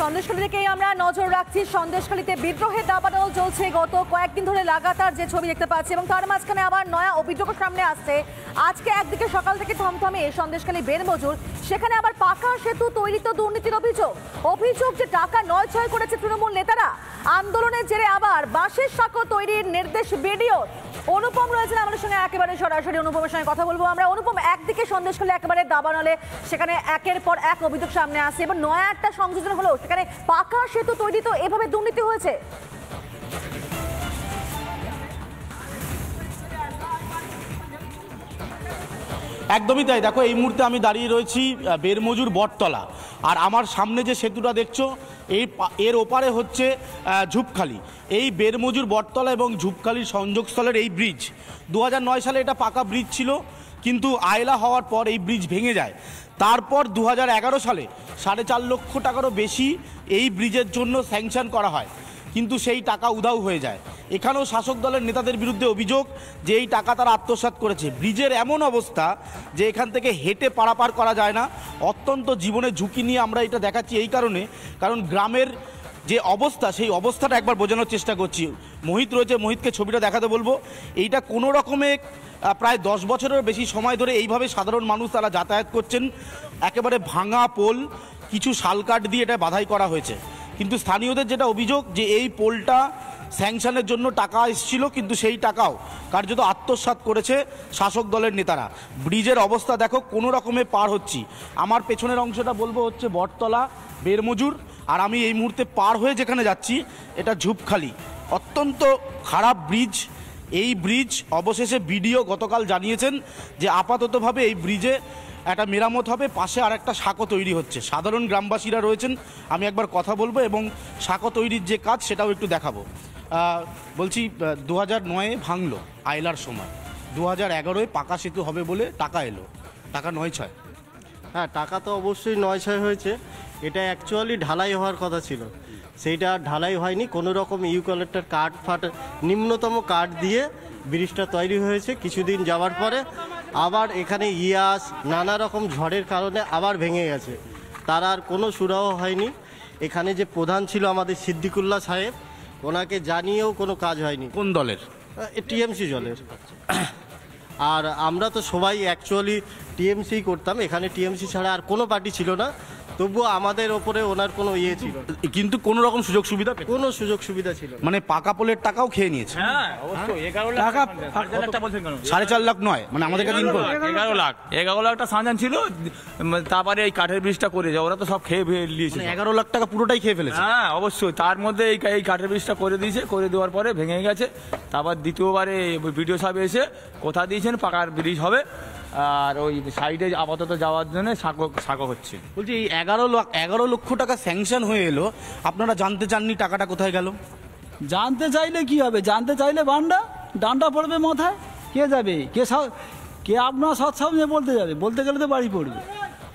সন্দেশখালী থেকেই আমরা নজর রাখছি। সন্দেশখালীতে বিদ্রোহের দাবানল চলছে গত কয়েকদিন ধরে লাগাতার যে ছবি দেখতে পাচ্ছি, এবং তার মাঝখানে আবার নয়া অভিযোগ সামনে আসছে। আজকে একদিকে সকাল থেকে থমথমে সন্দেশখালী বেরমজুর, সেখানে আবার পাকা সেতু তৈরিতে দুর্নীতির অভিযোগ যে টাকা নয়ছয় করেছে তৃণমূল নেতারা। আন্দোলনের জেরে আবার বাঁশের সাঁকো তৈরির নির্দেশ বিডিওর। অনুপম রয়েছেন আমাদের সঙ্গে একেবারে সরাসরি। অনুপমের সঙ্গে কথা বলবো আমরা। অনুপম, একদিকে সন্দেশখালী একেবারে দাবানলে, সেখানে একের পর এক অভিযোগ সামনে আসছে, এবং নয়া একটা সংযোজন হলো, সেখানে পাকা সেতু তৈরি তো এভাবে দুর্নীতি হয়েছে। একদমই তাই। দেখো, এই মুহূর্তে আমি দাঁড়িয়ে রয়েছি বেরমজুর বটতলা, আর আমার সামনে যে সেতুটা দেখছো এর ওপারে হচ্ছে ঝুপখালি। এই বেরমজুর বটতলা এবং ঝুপখালির সংযোগস্থলের এই ব্রিজ 2009 সালে এটা পাকা ব্রিজ ছিল, কিন্তু আয়লা হওয়ার পর এই ব্রিজ ভেঙে যায়। তারপর 2011 সালে 4.5 লক্ষ টাকারও বেশি এই ব্রিজের জন্য স্যাংশন করা হয়, কিন্তু সেই টাকা উধাও হয়ে যায়। এখানেও শাসক দলের নেতাদের বিরুদ্ধে অভিযোগ যে এই টাকা তারা আত্মসাৎ করেছে। ব্রিজের এমন অবস্থা যে এখান থেকে হেঁটে পারাপার করা যায় না। অত্যন্ত জীবনের ঝুঁকি নিয়ে আমরা এটা দেখাচ্ছি এই কারণ গ্রামের যে অবস্থা, সেই অবস্থাটা একবার বোঝানোর চেষ্টা করছি। মোহিত রয়েছে, মোহিতকে ছবিটা দেখাতে বলবো। এইটা কোনো রকমে প্রায় 10 বছরের বেশি সময় ধরে এইভাবে সাধারণ মানুষ তারা যাতায়াত করছেন। একেবারে ভাঙা পোল, কিছু শালকাঠ দিয়ে এটা বাধাই করা হয়েছে, কিন্তু স্থানীয়দের যেটা অভিযোগ যে এই পোলটা স্যাংশনের জন্য টাকা এসেছিল, কিন্তু সেই টাকাও কার্যত আত্মসাৎ করেছে শাসক দলের নেতারা। ব্রিজের অবস্থা দেখো, কোনো রকমে পার হচ্ছি। আমার পেছনের অংশটা বলবো হচ্ছে বটতলা বেরমজুর, আর আমি এই মুহূর্তে পার হয়ে যেখানে যাচ্ছি এটা ঝুপখালি। অত্যন্ত খারাপ ব্রিজ। এই ব্রিজ অবশেষে বিডিও গতকাল জানিয়েছেন যে আপাততভাবে এই ব্রিজে একটা মেরামত হবে, পাশে আর একটা সাঁকো তৈরি হচ্ছে। সাধারণ গ্রামবাসীরা রয়েছেন, আমি একবার কথা বলবো এবং সাঁকো তৈরির যে কাজ সেটাও একটু দেখাবো। বলছি, 2009-এ ভাঙলো আয়লার সময়, 2011-এ পাকা সেতু হবে বলে টাকা এলো, টাকা 9-6। হ্যাঁ, টাকা তো অবশ্যই 9-6 হয়েছে। এটা অ্যাকচুয়ালি ঢালাই হওয়ার কথা ছিল, সেইটা ঢালাই হয়নি। কোনো রকম ইউক্যালিপ্টাস কাঠ নিম্নতম কাঠ দিয়ে ব্রিজটা তৈরি হয়েছে। কিছুদিন যাওয়ার পরে আবার এখানে ইয়াস নানা রকম ঝড়ের কারণে আবার ভেঙে গেছে। তার আর কোনো সুরাহ হয়নি। এখানে যে প্রধান ছিল আমাদের সিদ্দিকুল্লাহ সাহেব, ওনাকে জানিয়েও কোনো কাজ হয়নি। কোন দলের? টিএমসি দলের। আর আমরা তো সবাই অ্যাকচুয়ালি টিএমসি করতাম, এখানে টিএমসি ছাড়া আর কোনো পার্টি ছিল না, তবুও আমাদের ওপরে ওনার কোনো ইয়ে ছিল, কিন্তু কোনো রকম সুযোগ সুবিধা, কোনো সুযোগ সুবিধা ছিল মানে পাকা পোলের টাকাও খেয়ে নিয়েছে। হ্যাঁ অবশ্যই। 11 লাখ টাকা 4.5 লাখ নয়, মানে আমাদের কাছে 11 লাখটা সাজান ছিল। তারপরে এই কাঠের ব্রিজটা করে যায়, ওরা তো সব খেয়ে নিয়েছে। 11 লাখ টাকা পুরোটাই খেয়ে ফেলেছে। হ্যাঁ অবশ্যই। তার মধ্যে এই কাঠের ব্রিজটা করে দিয়েছে, করে দেওয়ার পরে ভেঙে গেছে। তারপর দ্বিতীয়বারে বিডিও সাহেব এসে কথা দিয়েছেন পাকার ব্রিজ হবে, আর ওই সাইডে আপাতত যাওয়ার জন্য সাঁকো হচ্ছে। বলছি, এই 11 লক্ষ টাকা স্যাংশন হয়ে এলো, আপনারা জানতে চাননি টাকাটা কোথায় গেল? জানতে চাইলে কি হবে? জানতে চাইলে ডান্ডা পড়বে মাথায়। কে যাবে? কে আপনার সৎ সামনে বলতে যাবে? বলতে গেলে তো বাড়ি পড়বে।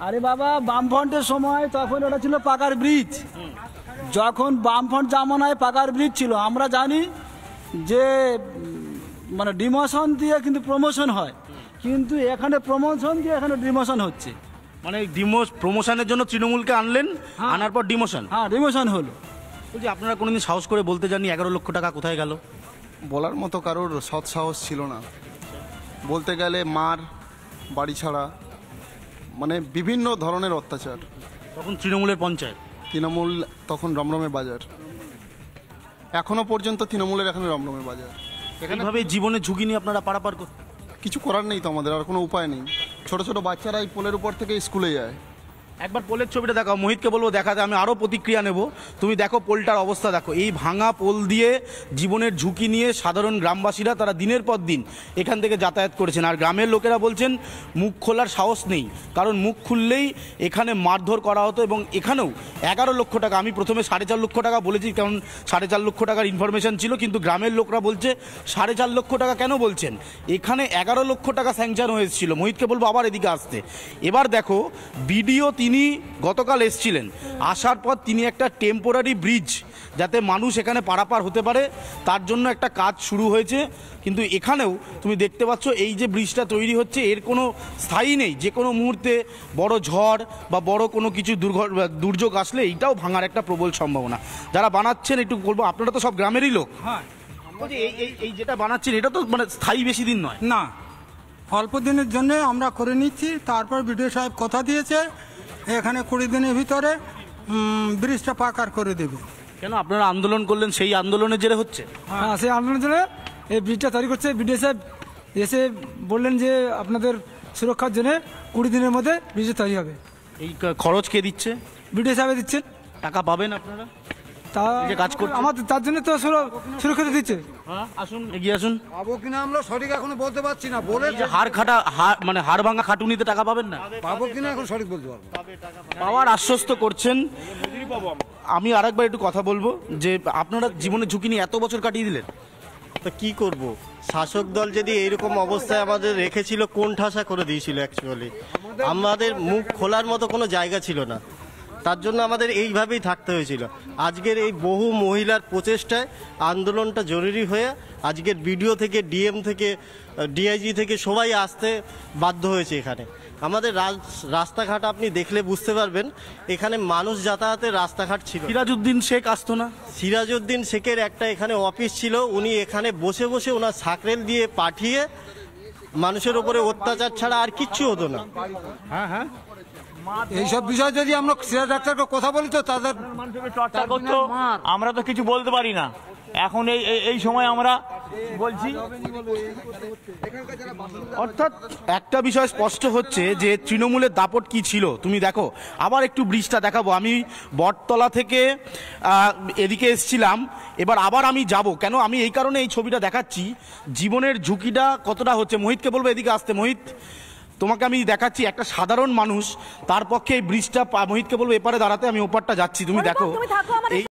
আরে বাবা, বামফ্রন্টের সময় তখন ওটা ছিল পাকার ব্রিজ। যখন বামফ্রন্ট জামানায় পাকার ব্রিজ ছিল, আমরা জানি যে মানে ডিমোশন দিয়ে কিন্তু প্রমোশন হয়, কিন্তু এখানে প্রমোশন দিয়ে এখানে ডিমোশন হচ্ছে। মানে প্রমোশনের জন্য তৃণমূলকে আনলেন, আনার পর ডিমোশন। হ্যাঁ, ডিমোশন হলো। বলছি, আপনারা কোনোদিন সাহস করে বলতে জানি 11 লক্ষ টাকা কোথায় গেল? বলার মতো কারোর সৎ সাহস ছিল না। বলতে গেলে মার, বাড়ি ছাড়া, মানে বিভিন্ন ধরনের অত্যাচার। তখন তৃণমূলের পঞ্চায়েত, তৃণমূল তখন রমরমে বাজার। এখনো পর্যন্ত তৃণমূলের এখানে রমরমে বাজার। এখানেভাবে জীবনের ঝুঁকি নিয়ে আপনারা পারাপার কিছু করার নেই তো, আমাদের আর কোনো উপায় নেই। ছোট ছোট বাচ্চারা এই পোলের উপর থেকে স্কুলে যায়। একবার পোলের ছবিটা দেখাও, মোহিতকে বলবো দেখাতে, আমি আরও প্রতিক্রিয়া নেব। তুমি দেখো পোলটার অবস্থা দেখো। এই ভাঙা পোল দিয়ে জীবনের ঝুঁকি নিয়ে সাধারণ গ্রামবাসীরা তারা দিনের পর দিন এখান থেকে যাতায়াত করেছেন, আর গ্রামের লোকেরা বলছেন মুখ খোলার সাহস নেই, কারণ মুখ খুললেই এখানে মারধর করা হতো। এবং এখানেও 11 লক্ষ টাকা, আমি প্রথমে 4.5 লক্ষ টাকা বলেছি, কারণ 4.5 লক্ষ টাকার ইনফরমেশন ছিল, কিন্তু গ্রামের লোকরা বলছে 4.5 লক্ষ টাকা কেন বলছেন, এখানে 11 লক্ষ টাকা স্যাংশন হয়েছিল। মোহিতকে বলবো আবার এদিকে আসতে। এবার দেখো, বিডিও তিনি গতকাল এসছিলেন, আসার পর তিনি একটা টেম্পোরারি ব্রিজ যাতে মানুষ এখানে পারাপার হতে পারে তার জন্য একটা কাজ শুরু হয়েছে। কিন্তু এখানেও তুমি দেখতে পাচ্ছ এই যে ব্রিজটা তৈরি হচ্ছে এর কোনো স্থায়ী নেই, যে কোনো মুহূর্তে বড় ঝড় বা বড় কোনো কিছু দুর্যোগ আসলে এইটাও ভাঙার একটা প্রবল সম্ভাবনা। যারা বানাচ্ছেন একটু বলবো, আপনারা তো সব গ্রামেরই লোক। হ্যাঁ, বলছি এই যেটা বানাচ্ছেন এটা তো মানে স্থায়ী বেশি দিন নয়। না, অল্প দিনের জন্য আমরা করে নিচ্ছি। তারপর বিডিও সাহেব কথা দিয়েছে এখানে 20 দিনের ভিতরে ব্রিজটা পাকার করে দেবে। কেন আপনারা আন্দোলন করলেন, সেই আন্দোলনের জেরে হচ্ছে? হ্যাঁ, সেই আন্দোলনের জন্য এই ব্রিজটা তৈরি করছে। বিডিও সাহেব এসে বললেন যে আপনাদের সুরক্ষার জন্য 20 দিনের মধ্যে ব্রিজটা তৈরি হবে। এই খরচ কে দিচ্ছে? বিডিও সাহেব দিচ্ছেন। টাকা পাবেন আপনারা? তা এই যে কাজ করছে। আমাদের তার জন্য তো সুরক্ষিত দিচ্ছে। হ্যাঁ, আসুন এগিয়ে আসুন। পাবো কিনা আমরা সঠিক এখনো বলতে পারছি না। বলে এই যে মানে হাড় ভাঙা খাটুনিতে টাকা পাবেন না? পাবো কিনা এখন সঠিক বলতে পারবো। পাওয়ার আশ্বস্ত করছেন। আমি আরেকবার একটু কথা বলবো যে আপনারা জীবনে ঝুঁকি নিয়ে এত বছর কাটিয়ে দিলেন, তো কি করব? শাসক দল যদি এইরকম অবস্থায় আমাদের রেখেছিল, কোন ঠাসা করে দিয়েছিল। অ্যাকচুয়ালি আমাদের মুখ খোলার মতো কোনো জায়গা ছিল না, তার জন্য আমাদের এইভাবেই থাকতে হয়েছিল। আজকের এই বহু মহিলার প্রচেষ্টায় আন্দোলনটা জরুরি হয়ে আজকের বিডিও থেকে ডিএম থেকে ডিআইজি থেকে সবাই আসতে বাধ্য হয়েছে এখানে। আমাদের রাস্তাঘাট আপনি দেখলে বুঝতে পারবেন, এখানে মানুষ যাতায়াতের রাস্তাঘাট ছিল। সিরাজউদ্দিন শেখ আসতো না? সিরাজউদ্দিন শেখের একটা এখানে অফিস ছিল, উনি এখানে বসে বসে ওনার সাকরেল দিয়ে পাঠিয়ে মানুষের ওপরে অত্যাচার ছাড়া আর কিচ্ছু হতো না। এইসব বিষয় যদি আমরা সিরাজ ডাক্তারকে কথা বলি তো তাদের চর্চা করতো, আমরা তো কিছু বলতে পারি না। এখন এই সময় আমরা বলছি। অর্থাৎ একটা বিষয় স্পষ্ট হচ্ছে যে তৃণমূলের দাপট কি ছিল। তুমি দেখো, আবার একটু ব্রিজটা দেখাবো। আমি বটতলা থেকে এদিকে এসছিলাম, এবার আবার আমি যাব কেন, আমি এই কারণে এই ছবিটা দেখাচ্ছি। জীবনের ঝুঁকিটা কতটা হচ্ছে। মোহিতকে বলবো এদিকে আসতে। মোহিত, তোমাকে আমি দেখাচ্ছি একটা সাধারণ মানুষ, তার পক্ষে এই ব্রিজটা, মোহিতকে বলবো এপারে দাঁড়াতে, আমি ওপারটা যাচ্ছি। তুমি দেখো তুমি থাকো, আমার এই